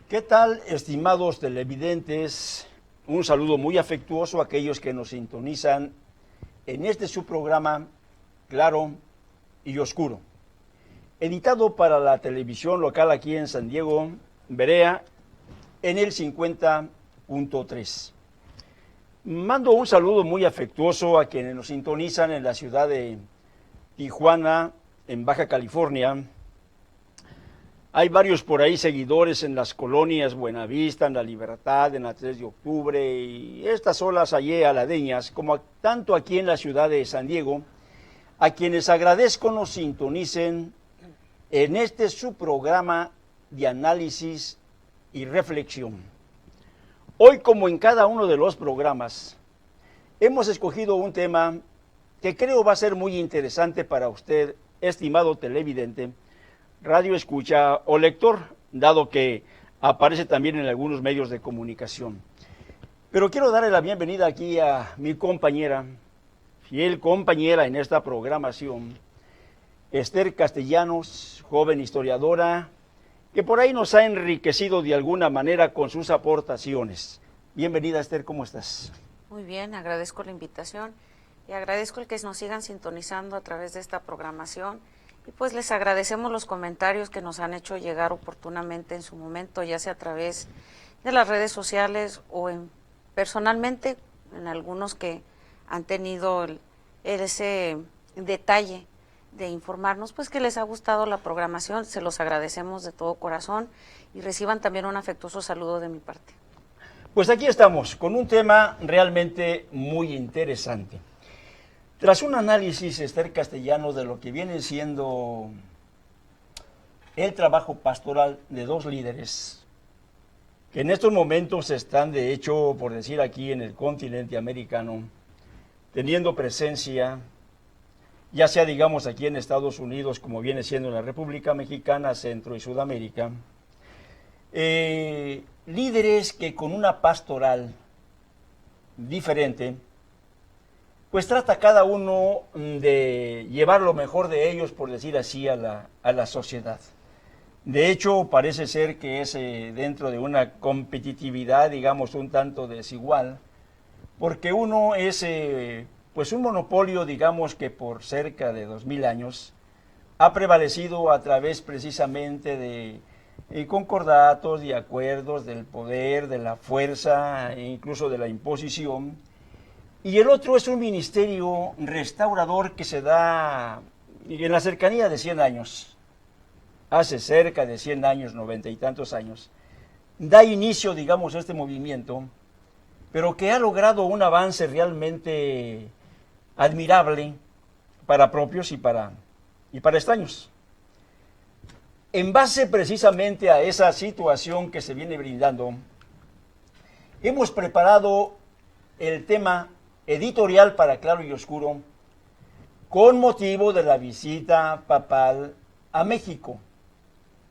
¿Qué tal, estimados televidentes? Un saludo muy afectuoso a aquellos que nos sintonizan en este su programa Claro y Oscuro, editado para la televisión local aquí en San Diego, Berea, en el 50.3. Mando un saludo muy afectuoso a quienes nos sintonizan en la ciudad de Tijuana, en Baja California. Hay varios por ahí seguidores en las colonias Buenavista, en La Libertad, en la 3 de octubre y estas olas allí aladeñas, como tanto aquí en la ciudad de San Diego, a quienes agradezco nos sintonicen en este su programa de análisis y reflexión. Hoy, como en cada uno de los programas, hemos escogido un tema que creo va a ser muy interesante para usted, estimado televidente, radio escucha o lector, dado que aparece también en algunos medios de comunicación. Pero quiero darle la bienvenida aquí a mi compañera, fiel compañera en esta programación, Esther Castellanos, joven historiadora, que por ahí nos ha enriquecido de alguna manera con sus aportaciones. Bienvenida, Esther, ¿cómo estás? Muy bien, agradezco la invitación y agradezco el que nos sigan sintonizando a través de esta programación. Y pues les agradecemos los comentarios que nos han hecho llegar oportunamente en su momento, ya sea a través de las redes sociales o personalmente, en algunos que han tenido ese detalle de informarnos, pues que les ha gustado la programación, se los agradecemos de todo corazón y reciban también un afectuoso saludo de mi parte. Pues aquí estamos con un tema realmente muy interesante. Tras un análisis, Esther Castellanos, de lo que viene siendo el trabajo pastoral de dos líderes, que en estos momentos están, de hecho, por decir aquí en el continente americano, teniendo presencia, ya sea, digamos, aquí en Estados Unidos, como viene siendo en la República Mexicana, Centro y Sudamérica, líderes que con una pastoral diferente, pues trata cada uno de llevar lo mejor de ellos, por decir así, a la sociedad. De hecho, parece ser que es dentro de una competitividad, digamos, un tanto desigual, porque uno es pues un monopolio, digamos, que por cerca de 2000 años ha prevalecido a través precisamente de concordatos y acuerdos del poder, de la fuerza e incluso de la imposición. Y el otro es un ministerio restaurador que se da en la cercanía de 100 años, hace cerca de 100 años, 90 y tantos años, da inicio, digamos, a este movimiento, pero que ha logrado un avance realmente admirable para propios y para extraños. En base precisamente a esa situación que se viene brindando, hemos preparado el tema editorial para Claro y Oscuro con motivo de la visita papal a México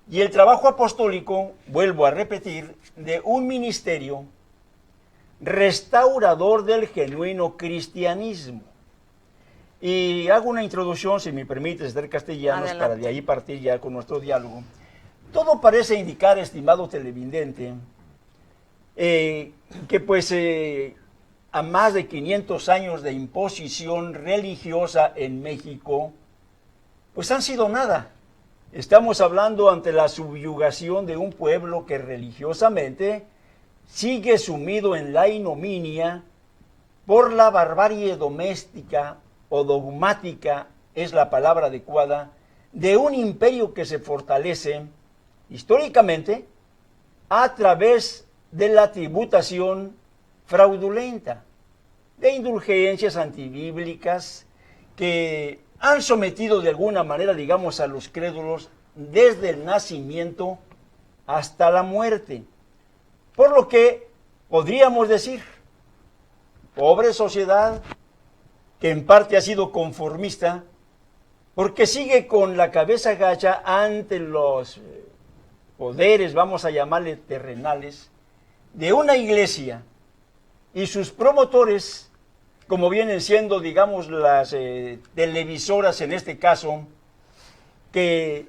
y el trabajo apostólico, vuelvo a repetir, de un ministerio restaurador del genuino cristianismo. Y hago una introducción, si me permite, Esther Castellanos, Adelante. para de ahí partir ya con nuestro diálogo. Todo parece indicar, estimado televidente, que pues a más de 500 años de imposición religiosa en México, pues han sido nada. Estamos hablando ante la subyugación de un pueblo que religiosamente sigue sumido en la ignominia por la barbarie doméstica o dogmática, es la palabra adecuada, de un imperio que se fortalece históricamente a través de la tributación fraudulenta, de indulgencias antibíblicas que han sometido de alguna manera, digamos, a los crédulos desde el nacimiento hasta la muerte. Por lo que podríamos decir, pobre sociedad, que en parte ha sido conformista, porque sigue con la cabeza gacha ante los poderes, vamos a llamarle terrenales, de una iglesia y sus promotores, como vienen siendo, digamos, las televisoras en este caso, que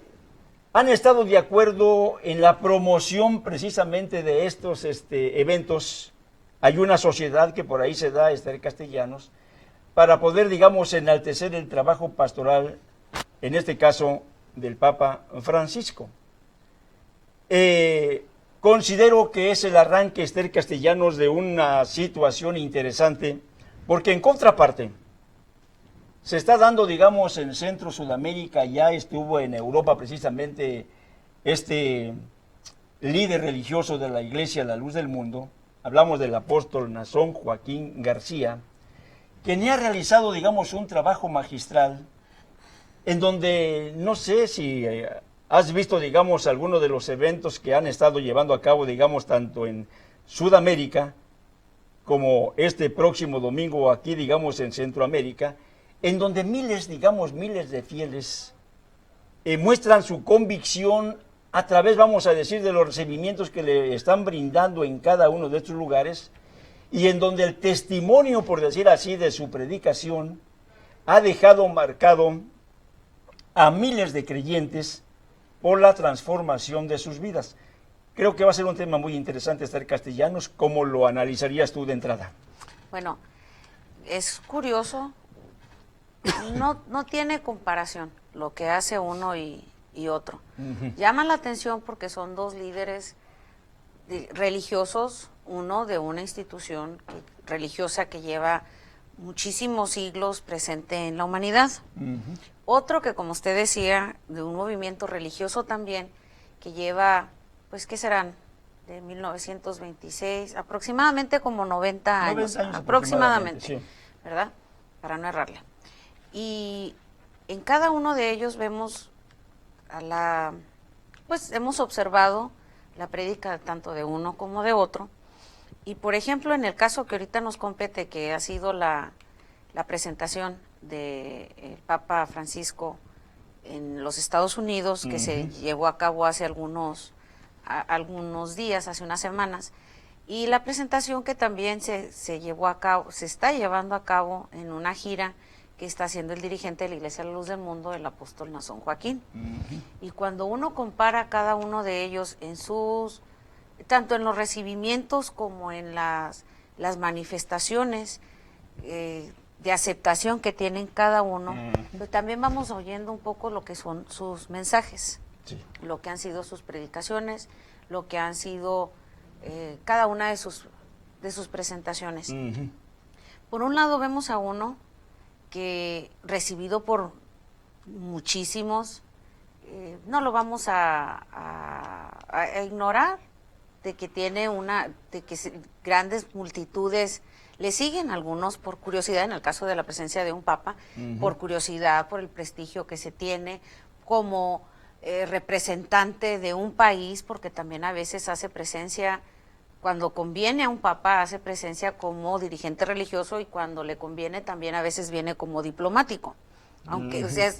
han estado de acuerdo en la promoción precisamente de estos eventos. Hay una sociedad que por ahí se da, Esther Castellanos, para poder, digamos, enaltecer el trabajo pastoral, en este caso, del Papa Francisco. Considero que es el arranque, Esther Castellanos, de una situación interesante, porque en contraparte, se está dando, digamos, en Centro Sudamérica, ya estuvo en Europa precisamente este líder religioso de la Iglesia, la Luz del Mundo, hablamos del apóstol Nazón Joaquín García, quien ha realizado, digamos, un trabajo magistral, en donde no sé si has visto, digamos, algunos de los eventos que han estado llevando a cabo, digamos, tanto en Sudamérica, como este próximo domingo aquí, digamos, en Centroamérica, en donde miles, digamos, miles de fieles muestran su convicción a través, vamos a decir, de los recibimientos que le están brindando en cada uno de estos lugares, y en donde el testimonio, por decir así, de su predicación ha dejado marcado a miles de creyentes por la transformación de sus vidas. Creo que va a ser un tema muy interesante, Esther Castellanos. ¿Cómo lo analizarías tú de entrada? Bueno, es curioso, no tiene comparación lo que hace uno y otro. Llama la atención porque son dos líderes religiosos, uno de una institución religiosa que lleva muchísimos siglos presente en la humanidad. Otro que, como usted decía, de un movimiento religioso también, que lleva, pues, ¿qué serán? De 1926, aproximadamente como 90 años aproximadamente, sí. ¿Verdad? Para no errarle. Y en cada uno de ellos vemos pues hemos observado la prédica tanto de uno como de otro. Y por ejemplo, en el caso que ahorita nos compete, que ha sido la presentación del Papa Francisco en los Estados Unidos, que se llevó a cabo hace algunos días, hace unas semanas, y la presentación que también se llevó a cabo, se está llevando a cabo en una gira que está haciendo el dirigente de la Iglesia de la Luz del Mundo, el apóstol Nazón Joaquín. Y cuando uno compara cada uno de ellos en tanto en los recibimientos como en las manifestaciones de aceptación que tienen cada uno, pero también vamos oyendo un poco lo que son sus mensajes, lo que han sido sus predicaciones, lo que han sido cada una de sus presentaciones. Por un lado vemos a uno que, recibido por muchísimos, no lo vamos a ignorar, de que tiene grandes multitudes le siguen, algunos por curiosidad, en el caso de la presencia de un papa, por curiosidad, por el prestigio que se tiene como representante de un país, porque también a veces hace presencia, cuando conviene a un papa, hace presencia como dirigente religioso, y cuando le conviene también a veces viene como diplomático, aunque o sea,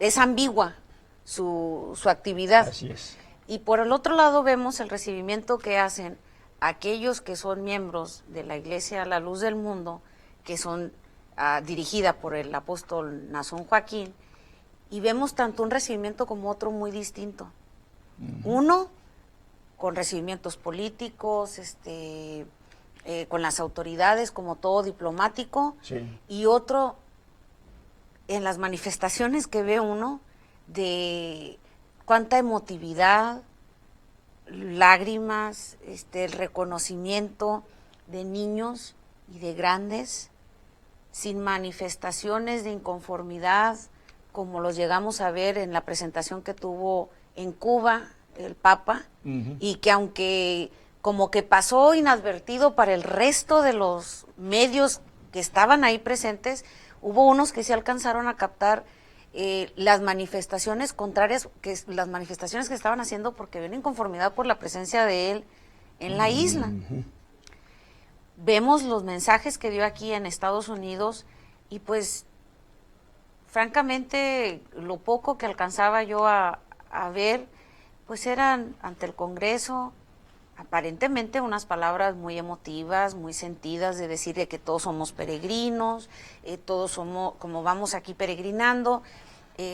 es ambigua su actividad. Así es. Y por el otro lado vemos el recibimiento que hacen aquellos que son miembros de la Iglesia La Luz del Mundo, que son dirigida por el apóstol Nazón Joaquín, y vemos tanto un recibimiento como otro muy distinto. Uno con recibimientos políticos, con las autoridades, como todo diplomático, y otro en las manifestaciones que ve uno de cuánta emotividad, lágrimas, el reconocimiento de niños y de grandes, sin manifestaciones de inconformidad, como los llegamos a ver en la presentación que tuvo en Cuba el Papa, y que aunque como que pasó inadvertido para el resto de los medios que estaban ahí presentes, hubo unos que sí alcanzaron a captar las manifestaciones contrarias, las manifestaciones que estaban haciendo, porque ven inconformidad por la presencia de él en la isla. Vemos los mensajes que dio aquí en Estados Unidos, y pues francamente lo poco que alcanzaba yo a ver, pues eran ante el Congreso aparentemente unas palabras muy emotivas, muy sentidas, de decir de que todos somos peregrinos, todos somos, como vamos aquí peregrinando,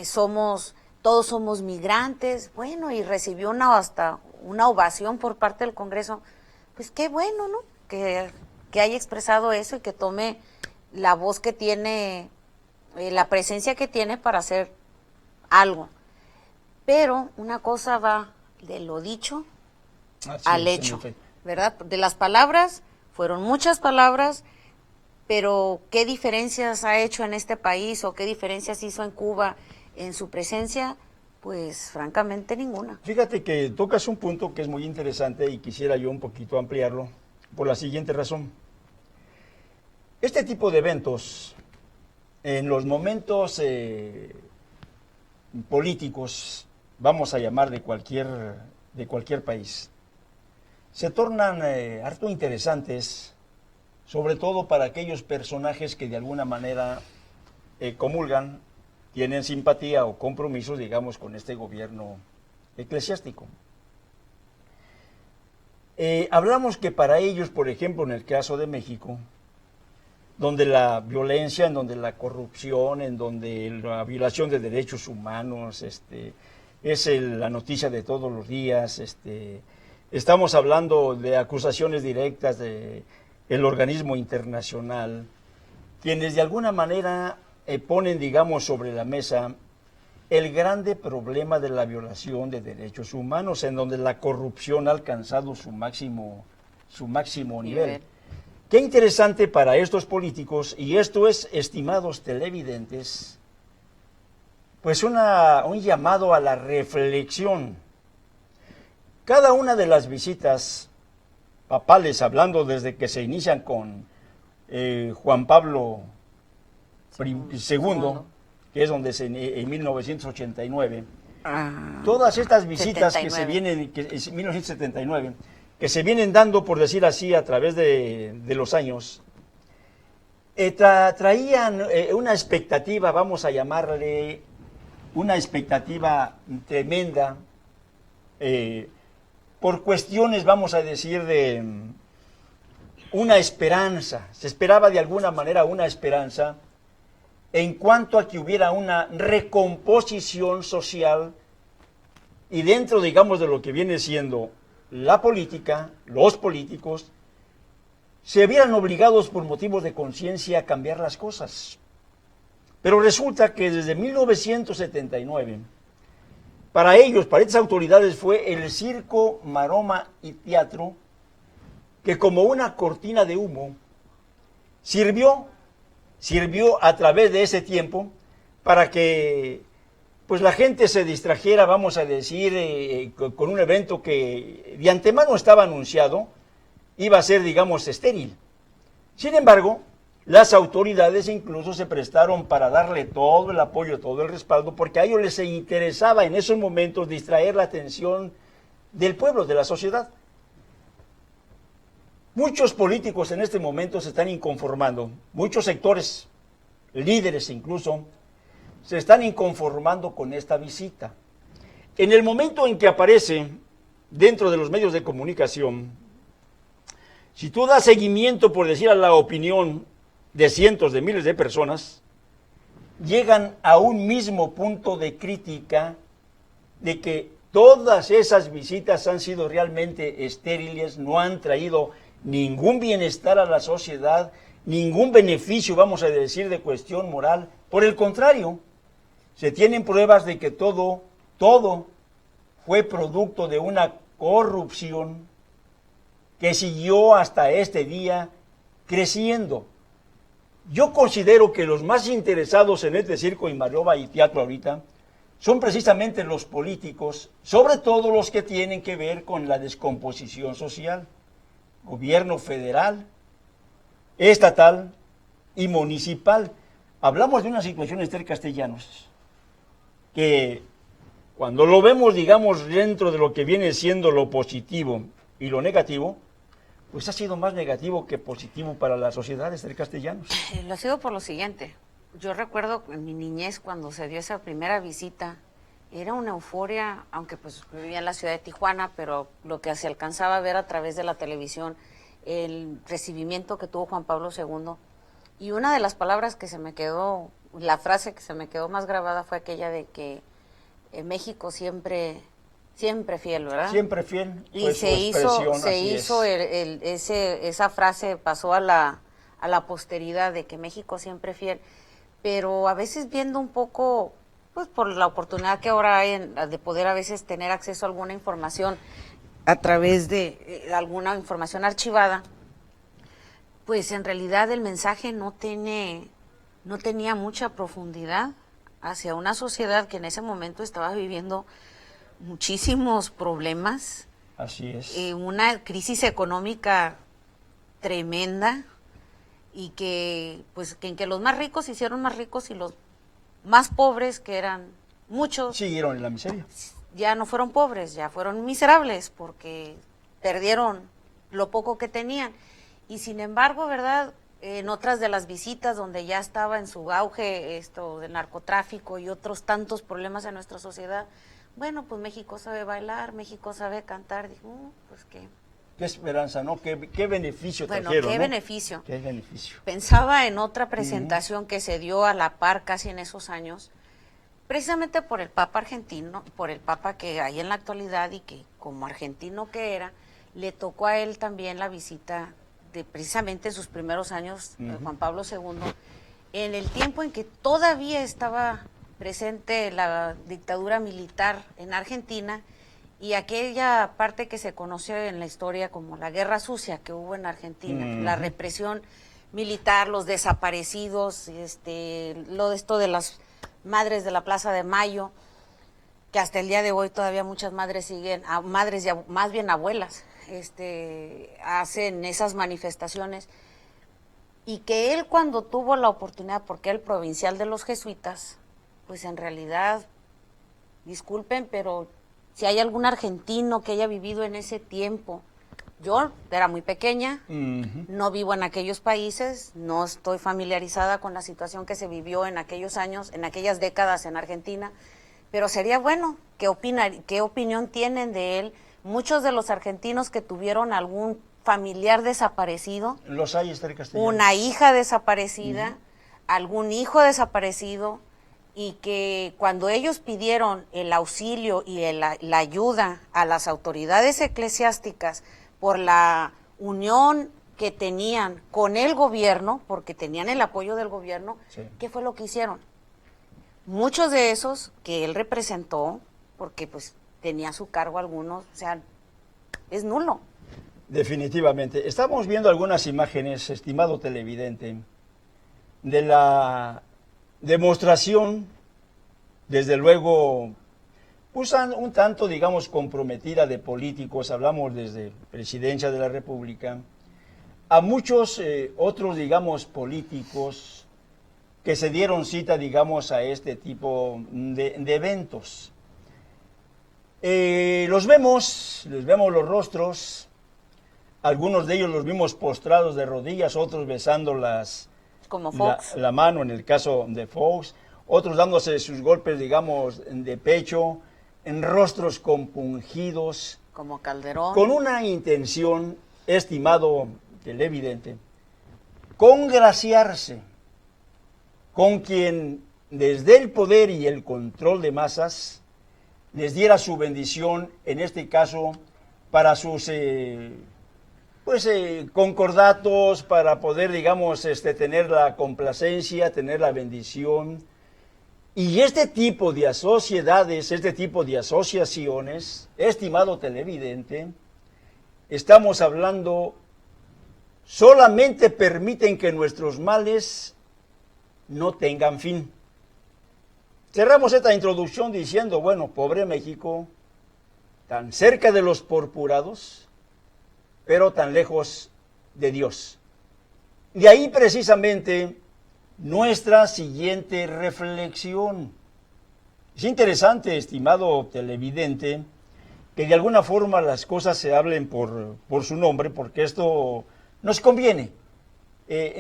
somos todos somos migrantes, bueno, y recibió hasta una ovación por parte del Congreso. Pues qué bueno, ¿no? Que haya expresado eso y que tome la voz que tiene, la presencia que tiene para hacer algo. Pero una cosa va de lo dicho al hecho, ¿verdad? De las palabras, fueron muchas palabras, pero ¿qué diferencias ha hecho en este país o qué diferencias hizo en Cuba en su presencia? Pues francamente ninguna. Fíjate que tocas un punto que es muy interesante y quisiera yo un poquito ampliarlo por la siguiente razón. Este tipo de eventos, en los momentos políticos, vamos a llamar de cualquier país, se tornan harto interesantes, sobre todo para aquellos personajes que de alguna manera comulgan, tienen simpatía o compromisos, digamos, con este gobierno eclesiástico. Hablamos que para ellos, por ejemplo, en el caso de México, donde la violencia, en donde la corrupción, en donde la violación de derechos humanos es la noticia de todos los días, estamos hablando de acusaciones directas del organismo internacional, quienes de alguna manera ponen, digamos, sobre la mesa el grande problema de la violación de derechos humanos, en donde la corrupción ha alcanzado su máximo nivel. Qué interesante para estos políticos, y esto es, estimados televidentes, pues un llamado a la reflexión. Cada una de las visitas papales, hablando desde que se inician con Juan Pablo II, que es donde en 1989, todas estas visitas 79. Que se vienen, en 1979, que se vienen dando, por decir así, a través de los años, traían una expectativa, vamos a llamarle, una expectativa tremenda, por cuestiones, vamos a decir, de una esperanza. Se esperaba de alguna manera una esperanza en cuanto a que hubiera una recomposición social y dentro, digamos, de lo que viene siendo la política, los políticos, se vieran obligados por motivos de conciencia a cambiar las cosas. Pero resulta que desde 1979, para ellos, para estas autoridades, fue el circo, maroma y teatro que como una cortina de humo sirvió a través de ese tiempo para que pues la gente se distrajera, vamos a decir, con un evento que de antemano estaba anunciado, iba a ser, digamos, estéril. Sin embargo, las autoridades incluso se prestaron para darle todo el apoyo, todo el respaldo, porque a ellos les interesaba en esos momentos distraer la atención del pueblo, de la sociedad. Muchos políticos en este momento se están inconformando, muchos sectores, líderes incluso, se están inconformando con esta visita. En el momento en que aparece dentro de los medios de comunicación, si tú das seguimiento, por decir, a la opinión de cientos de miles de personas, llegan a un mismo punto de crítica de que todas esas visitas han sido realmente estériles, no han traído ningún bienestar a la sociedad, ningún beneficio, vamos a decir, de cuestión moral. Por el contrario, se tienen pruebas de que todo fue producto de una corrupción que siguió hasta este día creciendo. Yo considero que los más interesados en este circo y maroma y teatro ahorita son precisamente los políticos, sobre todo los que tienen que ver con la descomposición social, gobierno federal, estatal y municipal. Hablamos de una situación, Esther Castellanos, que cuando lo vemos, digamos, dentro de lo que viene siendo lo positivo y lo negativo, pues ha sido más negativo que positivo para la sociedad, Esther Castellanos. Lo ha sido por lo siguiente. Yo recuerdo en mi niñez cuando se dio esa primera visita, era una euforia, aunque pues vivía en la ciudad de Tijuana, pero lo que se alcanzaba a ver a través de la televisión, el recibimiento que tuvo Juan Pablo II. Y una de las palabras que se me quedó, la frase que se me quedó más grabada fue aquella de que México siempre fiel, ¿verdad? Siempre fiel. Y esa frase pasó a la posteridad de que México siempre fiel, pero a veces viendo un poco, pues por la oportunidad que ahora hay de poder a veces tener acceso a alguna información a través de alguna información archivada, pues en realidad el mensaje no tenía mucha profundidad hacia una sociedad que en ese momento estaba viviendo muchísimos problemas. Así es. Una crisis económica tremenda y que en que los más ricos se hicieron más ricos y los más pobres, que eran muchos, siguieron en la miseria. Ya no fueron pobres, ya fueron miserables porque perdieron lo poco que tenían. Y sin embargo, ¿verdad? En otras de las visitas donde ya estaba en su auge esto del narcotráfico y otros tantos problemas en nuestra sociedad, bueno, pues México sabe bailar, México sabe cantar, digo, pues qué. Qué esperanza, ¿no? Qué beneficio bueno, trajeron, qué ¿no? beneficio. Qué beneficio. Pensaba en otra presentación que se dio a la par casi en esos años, precisamente por el Papa argentino, por el Papa que hay en la actualidad y que como argentino que era, le tocó a él también la visita de precisamente sus primeros años, Juan Pablo II, en el tiempo en que todavía estaba presente la dictadura militar en Argentina y aquella parte que se conoció en la historia como la guerra sucia que hubo en Argentina, la represión militar, los desaparecidos, lo de esto de las madres de la Plaza de Mayo, que hasta el día de hoy todavía muchas madres siguen, madres ya más bien abuelas, hacen esas manifestaciones, y que él cuando tuvo la oportunidad, porque era el provincial de los jesuitas, pues en realidad, disculpen, pero si hay algún argentino que haya vivido en ese tiempo, yo era muy pequeña, no vivo en aquellos países, no estoy familiarizada con la situación que se vivió en aquellos años, en aquellas décadas en Argentina, pero sería bueno, ¿qué opinión tienen de él? Muchos de los argentinos que tuvieron algún familiar desaparecido, los hay, Esther Castellano, una hija desaparecida, algún hijo desaparecido, y que cuando ellos pidieron el auxilio y la ayuda a las autoridades eclesiásticas por la unión que tenían con el gobierno, porque tenían el apoyo del gobierno, sí. ¿Qué fue lo que hicieron? Muchos de esos que él representó, porque pues tenía a su cargo algunos, o sea, es nulo. Definitivamente. Estamos viendo algunas imágenes, estimado televidente, de la demostración, desde luego, pues un tanto, digamos, comprometida de políticos, hablamos desde Presidencia de la República, a muchos otros, digamos, políticos que se dieron cita, digamos, a este tipo de eventos. Les vemos los rostros, algunos de ellos los vimos postrados de rodillas, otros besando como Fox. La mano en el caso de Fox, otros dándose sus golpes, digamos, de pecho, en rostros compungidos. Como Calderón. Con una intención, estimado televidente, congraciarse con quien desde el poder y el control de masas les diera su bendición, en este caso, para sus concordatos, para poder, digamos, tener la complacencia, tener la bendición. Y este tipo de sociedades, este tipo de asociaciones, estimado televidente, estamos hablando, solamente permiten que nuestros males no tengan fin. Cerramos esta introducción diciendo, bueno, pobre México, tan cerca de los purpurados, pero tan lejos de Dios. De ahí precisamente nuestra siguiente reflexión. Es interesante, estimado televidente, que de alguna forma las cosas se hablen por su nombre, porque esto nos conviene.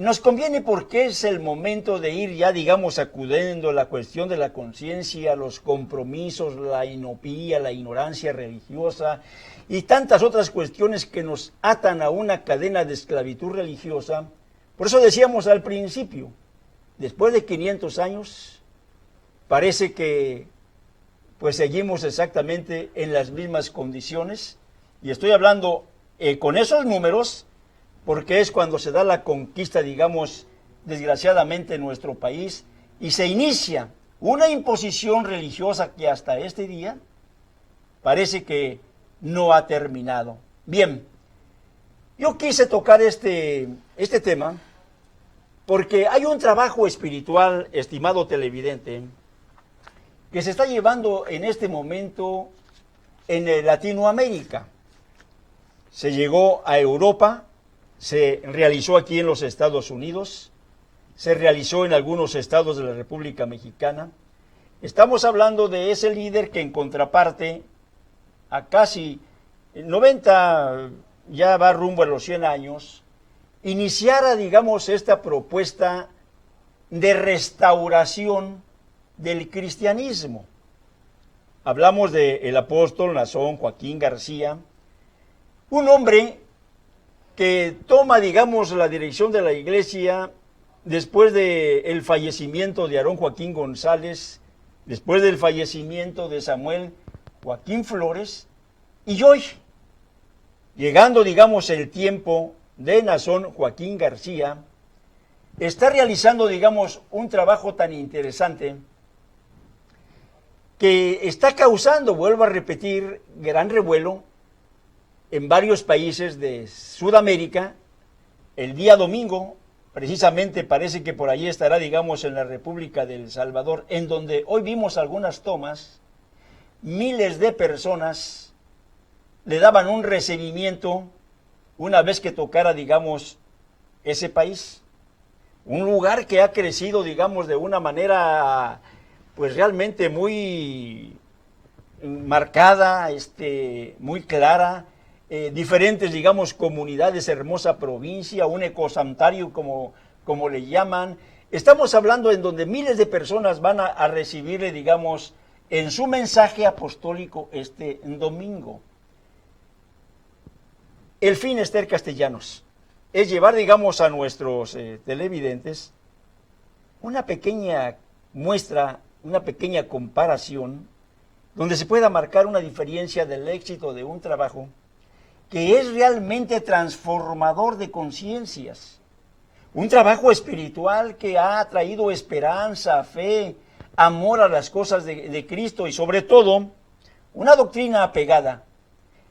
Nos conviene porque es el momento de ir ya, digamos, acudiendo la cuestión de la conciencia, los compromisos, la inopía, la ignorancia religiosa y tantas otras cuestiones que nos atan a una cadena de esclavitud religiosa. Por eso decíamos al principio, después de 500 años, parece que pues seguimos exactamente en las mismas condiciones. Y estoy hablando con esos números, porque es cuando se da la conquista, digamos, desgraciadamente en nuestro país, y se inicia una imposición religiosa que hasta este día parece que no ha terminado. Bien, yo quise tocar este tema porque hay un trabajo espiritual, estimado televidente, que se está llevando en este momento en Latinoamérica. Se llegó a Europa, se realizó aquí en los Estados Unidos, se realizó en algunos estados de la República Mexicana. Estamos hablando de ese líder que en contraparte a casi 90, ya va rumbo a los 100 años, iniciara, digamos, esta propuesta de restauración del cristianismo. Hablamos del apóstol Nazón Joaquín García, un hombre que toma, digamos, la dirección de la iglesia después del fallecimiento de Aarón Joaquín González, después del fallecimiento de Samuel Joaquín Flores, y hoy, llegando, digamos, el tiempo de Nazón Joaquín García, está realizando, digamos, un trabajo tan interesante que está causando, vuelvo a repetir, gran revuelo en varios países de Sudamérica. El día domingo, precisamente parece que por allí estará, digamos, en la República de El Salvador, en donde hoy vimos algunas tomas, miles de personas le daban un recibimiento una vez que tocara, digamos, ese país. Un lugar que ha crecido, digamos, de una manera, pues realmente muy marcada, muy clara, diferentes, digamos, comunidades, hermosa provincia, un ecosantuario como le llaman. Estamos hablando en donde miles de personas van a recibirle, digamos, en su mensaje apostólico este domingo. El fin, Esther Castellanos, es llevar, digamos, a nuestros televidentes una pequeña muestra, una pequeña comparación, donde se pueda marcar una diferencia del éxito de un trabajo que es realmente transformador de conciencias. Un trabajo espiritual que ha traído esperanza, fe, amor a las cosas de Cristo y sobre todo una doctrina apegada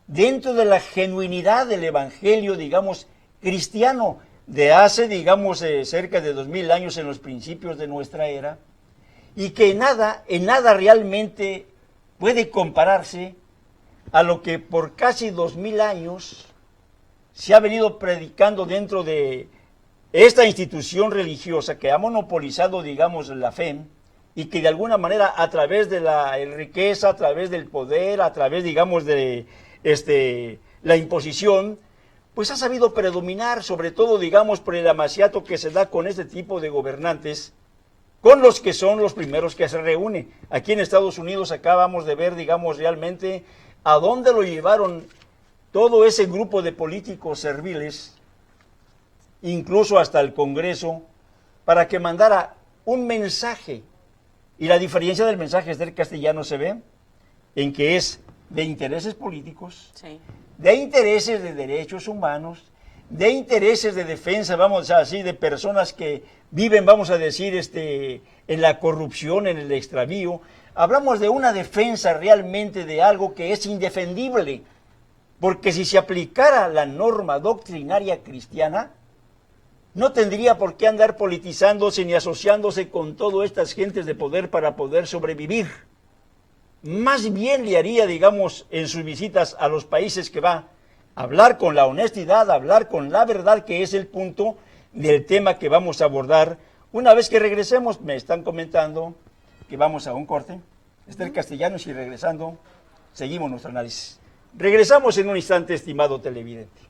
dentro de la genuinidad del evangelio, digamos, cristiano de hace, digamos, cerca de 2000 años en los principios de nuestra era, y que en nada realmente puede compararse a lo que por casi 2000 años se ha venido predicando dentro de esta institución religiosa que ha monopolizado, digamos, la fe, y que de alguna manera a través de la riqueza, a través del poder, a través, digamos, de la imposición, pues ha sabido predominar, sobre todo, digamos, por el amaciato que se da con este tipo de gobernantes, con los que son los primeros que se reúnen. Aquí en Estados Unidos acabamos de ver, digamos, realmente a dónde lo llevaron todo ese grupo de políticos serviles, incluso hasta el Congreso, para que mandara un mensaje. Y la diferencia del mensaje del castellano se ve en que es de intereses políticos, sí, de intereses de derechos humanos, de intereses de defensa, vamos a decir, de personas que viven, vamos a decir, en la corrupción, en el extravío. Hablamos de una defensa realmente de algo que es indefendible, porque si se aplicara la norma doctrinaria cristiana, no tendría por qué andar politizándose ni asociándose con todas estas gentes de poder para poder sobrevivir. Más bien le haría, digamos, en sus visitas a los países que va, hablar con la honestidad, hablar con la verdad, que es el punto del tema que vamos a abordar. Una vez que regresemos, me están comentando que vamos a un corte. Esther Castellanos, y regresando, seguimos nuestro análisis. Regresamos en un instante, estimado televidente.